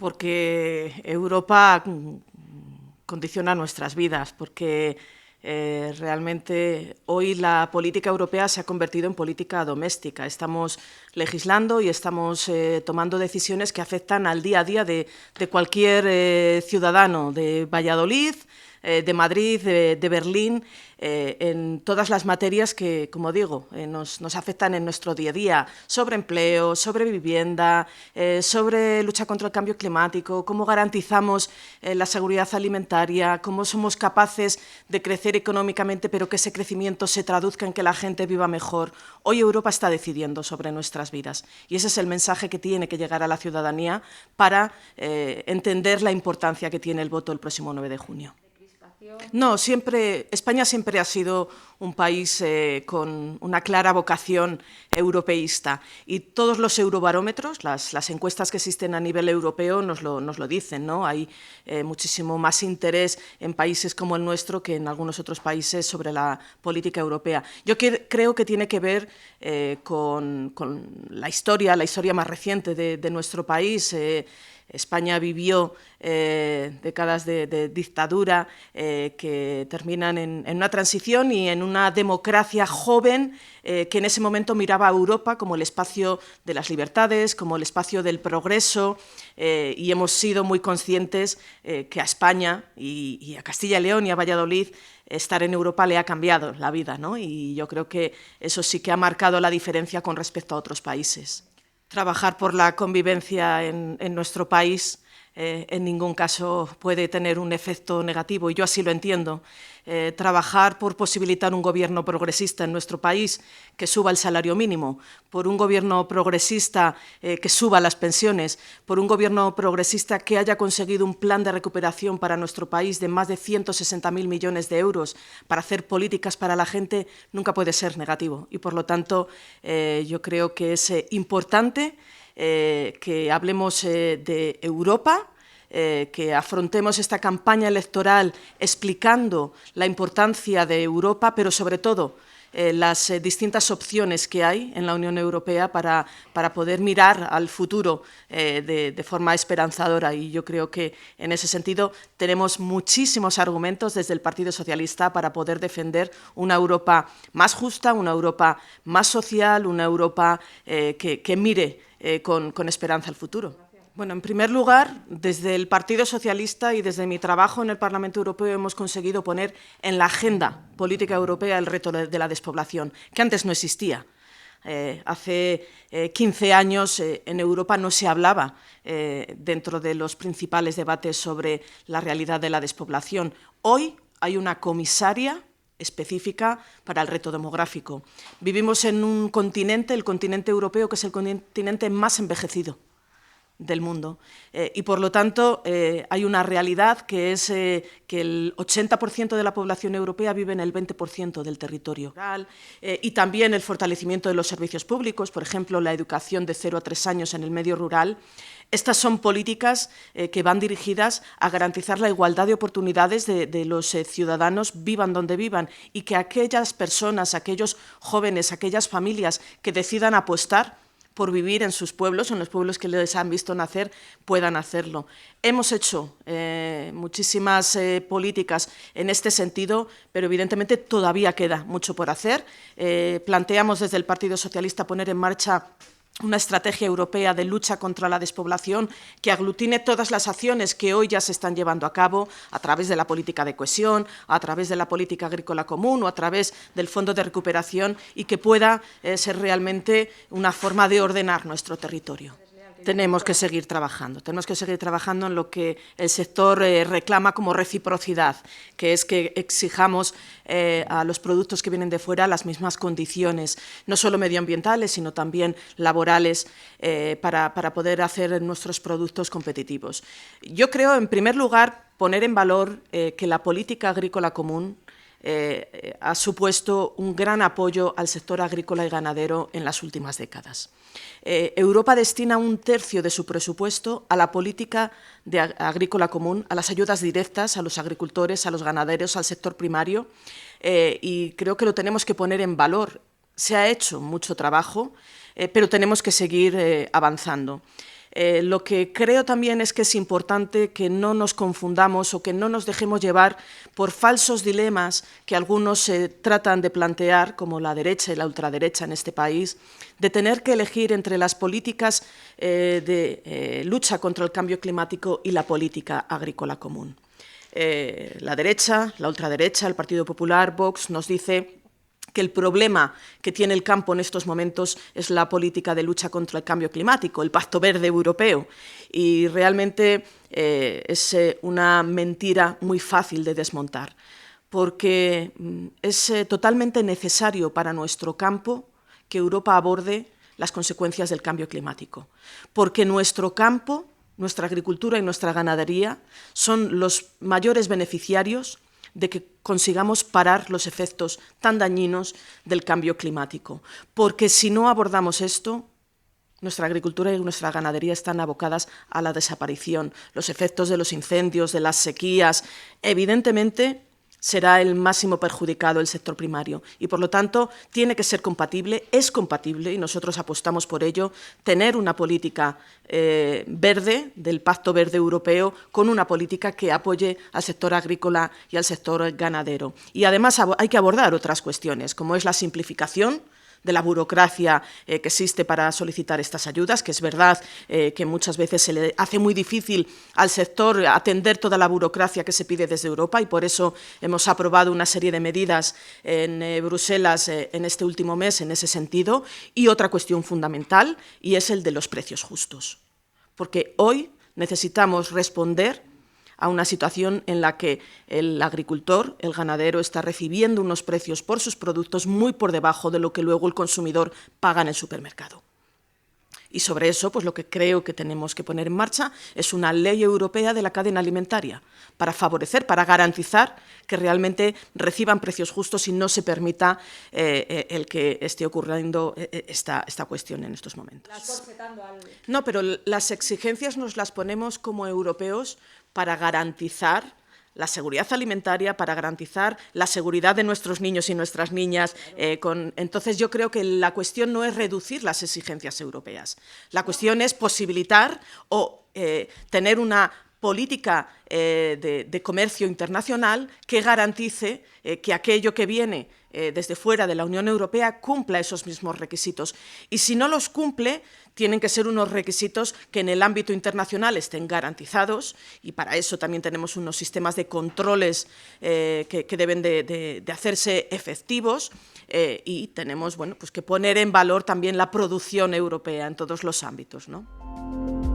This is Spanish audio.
porque Europa condiciona nuestras vidas, porque realmente hoy la política europea se ha convertido en política doméstica. Estamos legislando y estamos tomando decisiones que afectan al día a día de cualquier ciudadano de Valladolid, de Madrid, de Berlín, en todas las materias que, como digo, nos afectan en nuestro día a día, sobre empleo, sobre vivienda, sobre lucha contra el cambio climático, cómo garantizamos la seguridad alimentaria, cómo somos capaces de crecer económicamente, pero que ese crecimiento se traduzca en que la gente viva mejor. Hoy Europa está decidiendo sobre nuestras vidas y ese es el mensaje que tiene que llegar a la ciudadanía para entender la importancia que tiene el voto el próximo 9 de junio. No, España siempre ha sido un país con una clara vocación europeísta y todos los eurobarómetros, las encuestas que existen a nivel europeo nos lo dicen, ¿no? Hay muchísimo más interés en países como el nuestro que en algunos otros países sobre la política europea. Yo creo que tiene que ver con la historia más reciente de nuestro país. España vivió décadas de dictadura que terminan en una transición y en una democracia joven que en ese momento miraba a Europa como el espacio de las libertades, como el espacio del progreso, y hemos sido muy conscientes que a España y a Castilla y León y a Valladolid estar en Europa le ha cambiado la vida, ¿no? Y yo creo que eso sí que ha marcado la diferencia con respecto a otros países. Trabajar por la convivencia en nuestro país en ningún caso puede tener un efecto negativo, y yo así lo entiendo. Trabajar por posibilitar un gobierno progresista en nuestro país que suba el salario mínimo, por un gobierno progresista que suba las pensiones, por un gobierno progresista que haya conseguido un plan de recuperación para nuestro país de más de 160.000 millones de euros para hacer políticas para la gente, nunca puede ser negativo. Y por lo tanto, yo creo que es importante que hablemos de Europa, que afrontemos esta campaña electoral explicando la importancia de Europa, pero sobre todo las distintas opciones que hay en la Unión Europea para poder mirar al futuro de forma esperanzadora. Y yo creo que en ese sentido tenemos muchísimos argumentos desde el Partido Socialista para poder defender una Europa más justa, una Europa más social, una Europa que mire con esperanza al futuro. Bueno, en primer lugar, desde el Partido Socialista y desde mi trabajo en el Parlamento Europeo hemos conseguido poner en la agenda política europea el reto de la despoblación, que antes no existía. Hace 15 años en Europa no se hablaba dentro de los principales debates sobre la realidad de la despoblación. Hoy hay una comisaria específica para el reto demográfico. Vivimos en un continente, el continente europeo, que es el continente más envejecido del mundo. Y por lo tanto hay una realidad que es que el 80% de la población europea vive en el 20% del territorio rural, y también el fortalecimiento de los servicios públicos, por ejemplo, la educación de 0 a 3 años en el medio rural. Estas son políticas que van dirigidas a garantizar la igualdad de oportunidades de los ciudadanos, vivan donde vivan, y que aquellas personas, aquellos jóvenes, aquellas familias que decidan apostar por vivir en sus pueblos, en los pueblos que les han visto nacer, puedan hacerlo. Hemos hecho muchísimas políticas en este sentido, pero evidentemente todavía queda mucho por hacer. Planteamos desde el Partido Socialista poner en marcha una estrategia europea de lucha contra la despoblación que aglutine todas las acciones que hoy ya se están llevando a cabo a través de la política de cohesión, a través de la política agrícola común o a través del Fondo de Recuperación, y que pueda ser realmente una forma de ordenar nuestro territorio. Tenemos que seguir trabajando en lo que el sector reclama como reciprocidad, que es que exijamos a los productos que vienen de fuera las mismas condiciones, no solo medioambientales, sino también laborales, para poder hacer nuestros productos competitivos. Yo creo, en primer lugar, poner en valor que la política agrícola común ha supuesto un gran apoyo al sector agrícola y ganadero en las últimas décadas. Europa destina 1/3 de su presupuesto a la política agrícola común, a las ayudas directas a los agricultores, a los ganaderos, al sector primario, y creo que lo tenemos que poner en valor. Se ha hecho mucho trabajo, pero tenemos que seguir avanzando. Lo que creo también es que es importante que no nos confundamos o que no nos dejemos llevar por falsos dilemas que algunos tratan de plantear, como la derecha y la ultraderecha en este país, de tener que elegir entre las políticas de lucha contra el cambio climático y la política agrícola común. La derecha, la ultraderecha, el Partido Popular, Vox, nos dice que el problema que tiene el campo en estos momentos es la política de lucha contra el cambio climático, el Pacto Verde Europeo. Y realmente es una mentira muy fácil de desmontar, porque es totalmente necesario para nuestro campo que Europa aborde las consecuencias del cambio climático, porque nuestro campo, nuestra agricultura y nuestra ganadería son los mayores beneficiarios de que consigamos parar los efectos tan dañinos del cambio climático. Porque si no abordamos esto, nuestra agricultura y nuestra ganadería están abocadas a la desaparición. Los efectos de los incendios, de las sequías, evidentemente será el máximo perjudicado el sector primario y, por lo tanto, tiene que ser compatible, es compatible, y nosotros apostamos por ello, tener una política verde, del Pacto Verde Europeo, con una política que apoye al sector agrícola y al sector ganadero. Y, además, hay que abordar otras cuestiones, como es la simplificación de la burocracia que existe para solicitar estas ayudas, que es verdad que muchas veces se le hace muy difícil al sector atender toda la burocracia que se pide desde Europa, y por eso hemos aprobado una serie de medidas en Bruselas en este último mes en ese sentido. Y otra cuestión fundamental, y es el de los precios justos, porque hoy necesitamos responder a una situación en la que el agricultor, el ganadero, está recibiendo unos precios por sus productos muy por debajo de lo que luego el consumidor paga en el supermercado. Y sobre eso, pues lo que creo que tenemos que poner en marcha es una ley europea de la cadena alimentaria para favorecer, para garantizar que realmente reciban precios justos y no se permita el que esté ocurriendo esta cuestión en estos momentos. No, pero las exigencias nos las ponemos como europeos para garantizar la seguridad alimentaria, para garantizar la seguridad de nuestros niños y nuestras niñas. Entonces, yo creo que la cuestión no es reducir las exigencias europeas. La cuestión es posibilitar o tener una política de comercio internacional que garantice que aquello que viene desde fuera de la Unión Europea cumpla esos mismos requisitos. Y si no los cumple, tienen que ser unos requisitos que en el ámbito internacional estén garantizados, y para eso también tenemos unos sistemas de controles que deben de hacerse efectivos, y tenemos, bueno, pues que poner en valor también la producción europea en todos los ámbitos, ¿no?